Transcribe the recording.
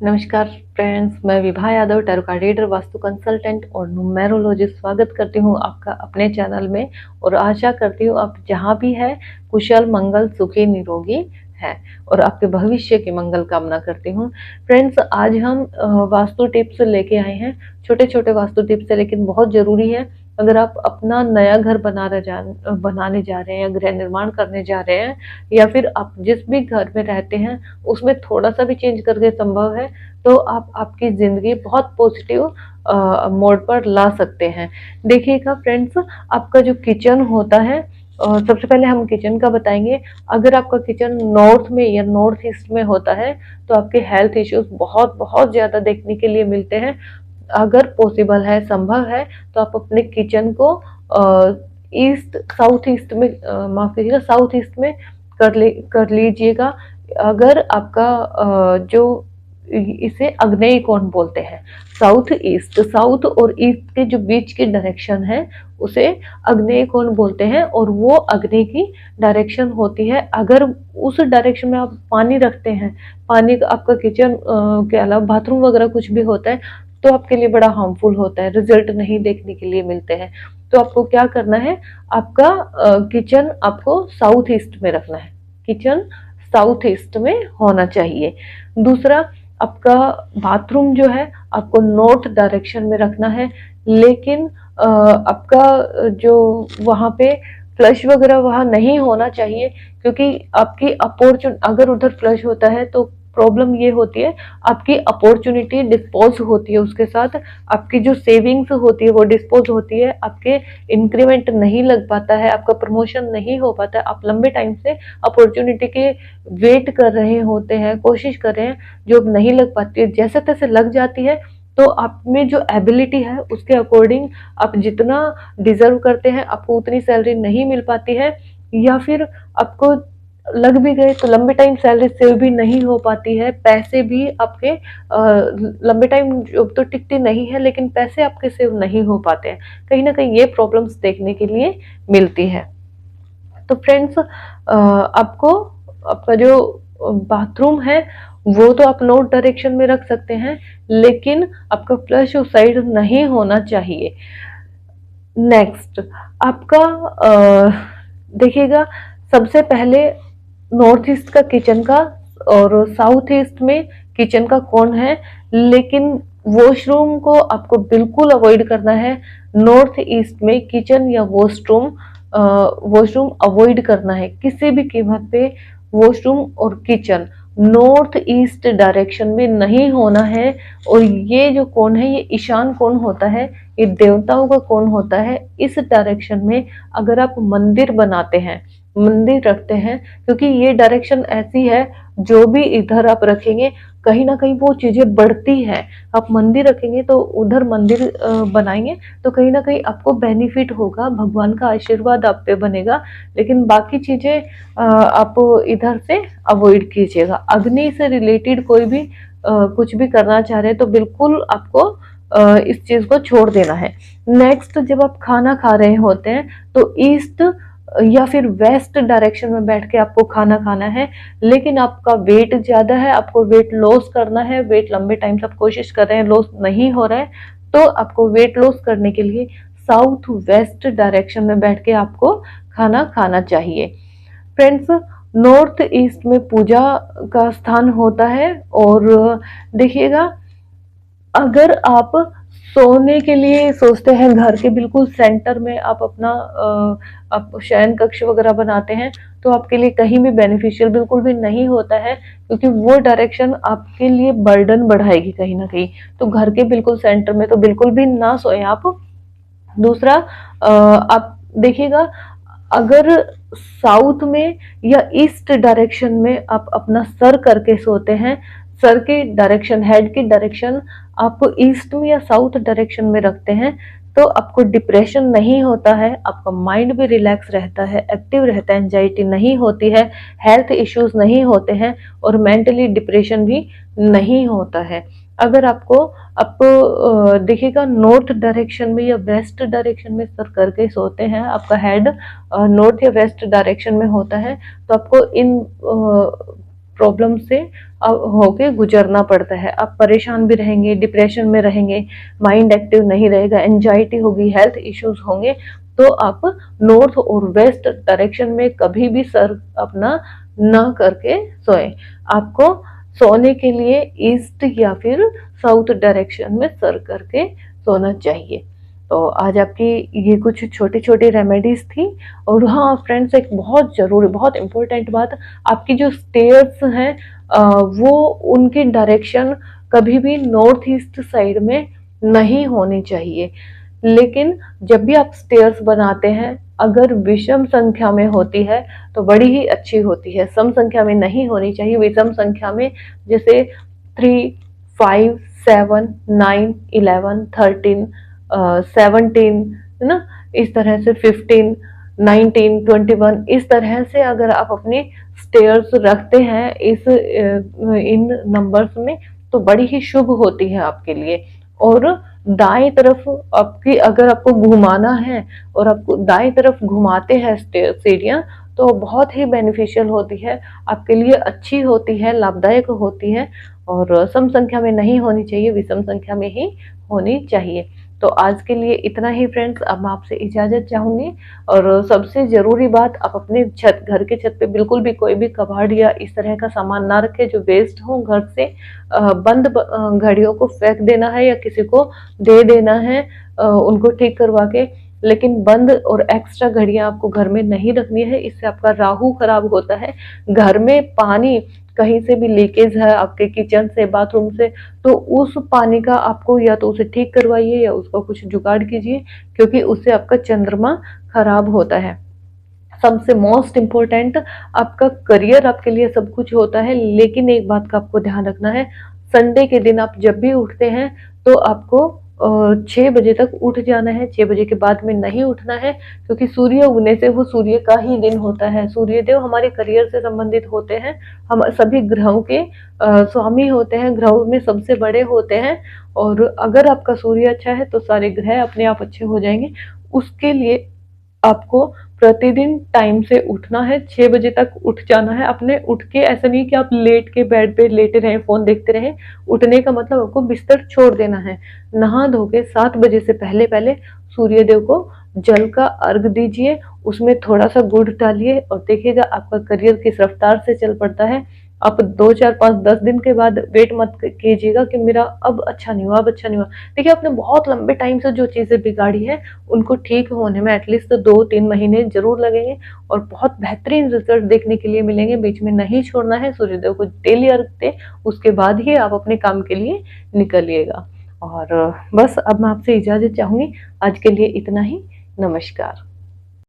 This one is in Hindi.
नमस्कार फ्रेंड्स, मैं Vibha Yadav tarot card reader, vastu consultant और न्यूमेरोलॉजिस्ट स्वागत करती हूँ आपका अपने चैनल में। और आशा करती हूँ आप जहाँ भी है कुशल मंगल सुखी निरोगी है और आपके भविष्य की मंगल कामना करती हूँ। फ्रेंड्स, आज हम वास्तु टिप्स लेके आए हैं। छोटे छोटे वास्तु टिप्स है लेकिन बहुत ज़रूरी है। अगर आप अपना नया घर बनाने जा रहे हैं या गृह निर्माण करने जा रहे हैं, या फिर आप जिस भी घर में रहते हैं उसमें थोड़ा सा भी चेंज करके संभव है तो आप आपकी ज़िंदगी बहुत पॉजिटिव मोड पर ला सकते हैं। देखिएगा फ्रेंड्स, आपका जो किचन होता है, सबसे पहले हम किचन का बताएंगे। अगर आपका किचन नॉर्थ में या नॉर्थ ईस्ट में होता है तो आपके हेल्थ इश्यूज बहुत बहुत ज़्यादा देखने के लिए मिलते हैं। अगर पॉसिबल है, संभव है, तो आप अपने किचन को ईस्ट साउथ ईस्ट में, माफ कीजिएगा, साउथ ईस्ट में कर लीजिएगा। अगर आपका जो इसे आग्नेय कोण बोलते हैं, साउथ ईस्ट, साउथ और ईस्ट के जो बीच की डायरेक्शन है उसे आग्नेय कोण बोलते हैं और वो आग्नेय की डायरेक्शन होती है। अगर उस डायरेक्शन में आप पानी रखते हैं, पानी आपका किचन के अलावा बाथरूम वगैरह कुछ भी होता है तो आपके लिए बड़ा हार्मफुल होता है, रिजल्ट नहीं देखने के लिए मिलते हैं। तो आपको क्या करना है, आपका किचन आपको साउथ ईस्ट में रखना है। किचन साउथ ईस्ट में होना चाहिए। दूसरा, आपका बाथरूम जो है आपको नॉर्थ डायरेक्शन में रखना है, लेकिन आपका जो वहाँ पे फ्लश वगैरह वहाँ नहीं होना चाहिए, क्योंकि आपकी अगर उधर फ्लश होता है तो प्रॉब्लम ये होती है, आपकी अपॉर्चुनिटी डिस्पोज होती है, उसके साथ आपकी जो सेविंग्स होती है वो डिस्पोज होती है, आपके इंक्रीमेंट नहीं लग पाता है, आपका प्रमोशन नहीं हो पाता है। आप लंबे टाइम से अपॉर्चुनिटी के वेट कर रहे होते हैं, कोशिश कर रहे हैं, जो नहीं लग पाती है। जैसे तैसे लग जाती है तो आप में जो एबिलिटी है उसके अकॉर्डिंग आप जितना डिजर्व करते हैं आपको उतनी सैलरी नहीं मिल पाती है, या फिर आपको लग भी गए तो लंबे टाइम सैलरी सेव भी नहीं हो पाती है। पैसे भी आपके लंबे टाइम जॉब तो टिकती नहीं है लेकिन पैसे आपके सेव नहीं हो पाते हैं। कहीं ना कहीं ये प्रॉब्लम्स देखने के लिए मिलती है। तो फ्रेंड्स, आपको आपका जो बाथरूम है वो तो आप नॉर्थ डायरेक्शन में रख सकते हैं, लेकिन आपका फ्लश उस साइड नहीं होना चाहिए। नेक्स्ट, आपका देखिएगा, सबसे पहले नॉर्थ ईस्ट का किचन का और साउथ ईस्ट में किचन का कौन है, लेकिन वॉशरूम को आपको बिल्कुल अवॉइड करना है। नॉर्थ ईस्ट में किचन या वॉशरूम अवॉइड करना है किसी भी कीमत पे। वॉशरूम और किचन नॉर्थ ईस्ट डायरेक्शन में नहीं होना है। और ये जो कोण है ये ईशान कोण होता है, ये देवताओं का कोण होता है। इस डायरेक्शन में अगर आप मंदिर बनाते हैं, मंदिर रखते हैं, क्योंकि ये डायरेक्शन ऐसी है जो भी इधर आप रखेंगे कहीं ना कहीं वो चीजें बढ़ती हैं। आप मंदिर रखेंगे तो उधर मंदिर बनाएंगे तो कहीं ना कहीं आपको बेनिफिट होगा, भगवान का आशीर्वाद आप पे बनेगा। लेकिन बाकी चीजें आप इधर से अवॉइड कीजिएगा। अग्नि से रिलेटेड कोई भी कुछ भी करना चाह रहे हैं तो बिल्कुल आपको इस चीज को छोड़ देना है। नेक्स्ट, जब आप खाना खा रहे होते हैं तो ईस्ट या फिर वेस्ट डायरेक्शन में बैठ के आपको खाना खाना है, लेकिन आपका वेट ज्यादा है, आपको वेट लॉस करना है, वेट लंबे टाइम से आप कोशिश कर रहे हैं, लॉस नहीं हो रहा है, तो आपको वेट लॉस करने के लिए साउथ वेस्ट डायरेक्शन में बैठ के आपको खाना खाना चाहिए। फ्रेंड्स, नॉर्थ ईस्ट में पूजा का स्थान होता है। और देखिएगा, अगर आप सोने के लिए सोचते हैं घर के बिल्कुल सेंटर में आप अपना आप शयन कक्ष वगैरह बनाते हैं तो आपके लिए कहीं भी बेनिफिशियल बिल्कुल भी नहीं होता है, क्योंकि वो डायरेक्शन आपके लिए बर्डन बढ़ाएगी कहीं ना कहीं। तो घर के बिल्कुल सेंटर में तो बिल्कुल भी ना सोए आप। दूसरा, आप देखिएगा, अगर साउथ में या ईस्ट डायरेक्शन में आप अपना सर करके सोते हैं, सर की डायरेक्शन, हेड की डायरेक्शन आप ईस्ट में या साउथ डायरेक्शन में रखते हैं तो आपको डिप्रेशन नहीं होता है, आपका माइंड भी रिलैक्स रहता है, एक्टिव रहता है, एंजाइटी नहीं होती है, हेल्थ इश्यूज नहीं होते हैं और मेंटली डिप्रेशन भी नहीं होता है। अगर आपको आप देखिएगा, नॉर्थ डायरेक्शन में या वेस्ट डायरेक्शन में सर करके सोते हैं, आपका हेड नॉर्थ या वेस्ट डायरेक्शन में होता है, तो आपको इन प्रॉब्लम से होके गुजरना पड़ता है। आप परेशान भी रहेंगे, डिप्रेशन में रहेंगे, माइंड एक्टिव नहीं रहेगा, एंजाइटी होगी, हेल्थ इश्यूज होंगे। तो आप नॉर्थ और वेस्ट डायरेक्शन में कभी भी सर अपना न करके सोएं। आपको सोने के लिए ईस्ट या फिर साउथ डायरेक्शन में सर करके सोना चाहिए। तो आज आपकी ये कुछ छोटी छोटी रेमेडीज थी। और हाँ फ्रेंड्स, एक बहुत जरूरी, बहुत इंपॉर्टेंट बात, आपकी जो स्टेयर्स हैं वो उनकी डायरेक्शन कभी भी नॉर्थ ईस्ट साइड में नहीं होनी चाहिए। लेकिन जब भी आप स्टेयर्स बनाते हैं, अगर विषम संख्या में होती है तो बड़ी ही अच्छी होती है। सम संख्या में नहीं होनी चाहिए। विषम संख्या में जैसे 3, 5, 7, 9, 11, 13, 17, है ना, इस तरह से 15, 19, 21, इस तरह से अगर आप अपनी स्टेयर्स रखते हैं इन नंबर्स में तो बड़ी ही शुभ होती है आपके लिए। और दाएं तरफ आपकी, अगर आपको घुमाना है और आपको दाएं तरफ घुमाते हैं सीढ़ियां, तो बहुत ही बेनिफिशियल होती है आपके लिए, अच्छी होती है, लाभदायक होती है। और सम संख्या में नहीं होनी चाहिए, विषम संख्या में ही होनी चाहिए। तो आज के लिए इतना ही फ्रेंड्स, अब मैं आपसे इजाजत चाहूंगी। और सबसे जरूरी बात, आप अपने घर के छत पे बिल्कुल भी कोई भी कबाड़ या इस तरह का सामान ना रखें जो वेस्ट हो। घर से बंद घड़ियों को फेंक देना है या किसी को दे देना है उनको ठीक करवा के। लेकिन बंद और एक्स्ट्रा घड़ियां आपको घर में नहीं रखनी है, इससे आपका राहु खराब होता है। घर में पानी कहीं से भी लीकेज है आपके किचन से, बाथरूम से, तो उस पानी का आपको या तो उसे ठीक करवाइए या उसका कुछ जुगाड़ कीजिए, क्योंकि उससे आपका चंद्रमा खराब होता है। सबसे मोस्ट इम्पोर्टेंट, आपका करियर आपके लिए सब कुछ होता है, लेकिन एक बात का आपको ध्यान रखना है, संडे के दिन आप जब भी उठते हैं तो आपको 6 बजे तक उठ जाना है। 6 बजे के बाद में नहीं उठना है, क्योंकि सूर्य उगने से वो सूर्य का ही दिन होता है। सूर्य देव हमारे करियर से संबंधित होते हैं, हम सभी ग्रहों के स्वामी होते हैं, ग्रहों में सबसे बड़े होते हैं। और अगर आपका सूर्य अच्छा है तो सारे ग्रह अपने आप अच्छे हो जाएंगे। उसके लिए आपको प्रतिदिन टाइम से उठना है, 6 बजे तक उठ जाना है। अपने उठ के, ऐसा नहीं कि आप लेट के बेड पे लेटे रहें, फोन देखते रहें। उठने का मतलब आपको बिस्तर छोड़ देना है। नहा धो के 7 बजे से पहले पहले सूर्य देव को जल का अर्घ दीजिए, उसमें थोड़ा सा गुड़ डालिए और देखिएगा आपका करियर किस रफ्तार से चल पड़ता है। आप 2, 4, 5, 10 दिन के बाद वेट मत कीजिएगा कि मेरा अब अच्छा नहीं हुआ, अब अच्छा नहीं हुआ। देखिए, आपने बहुत लंबे टाइम से जो चीजें बिगाड़ी है उनको ठीक होने में एटलीस्ट 2-3 महीने जरूर लगेंगे और बहुत बेहतरीन रिजल्ट देखने के लिए मिलेंगे। बीच में नहीं छोड़ना है, सूर्यदेव को डेली अर्घ दे, उसके बाद ही आप अपने काम के लिए निकलिएगा। और बस अब मैं आपसे इजाजत चाहूंगी। आज के लिए इतना ही। नमस्कार।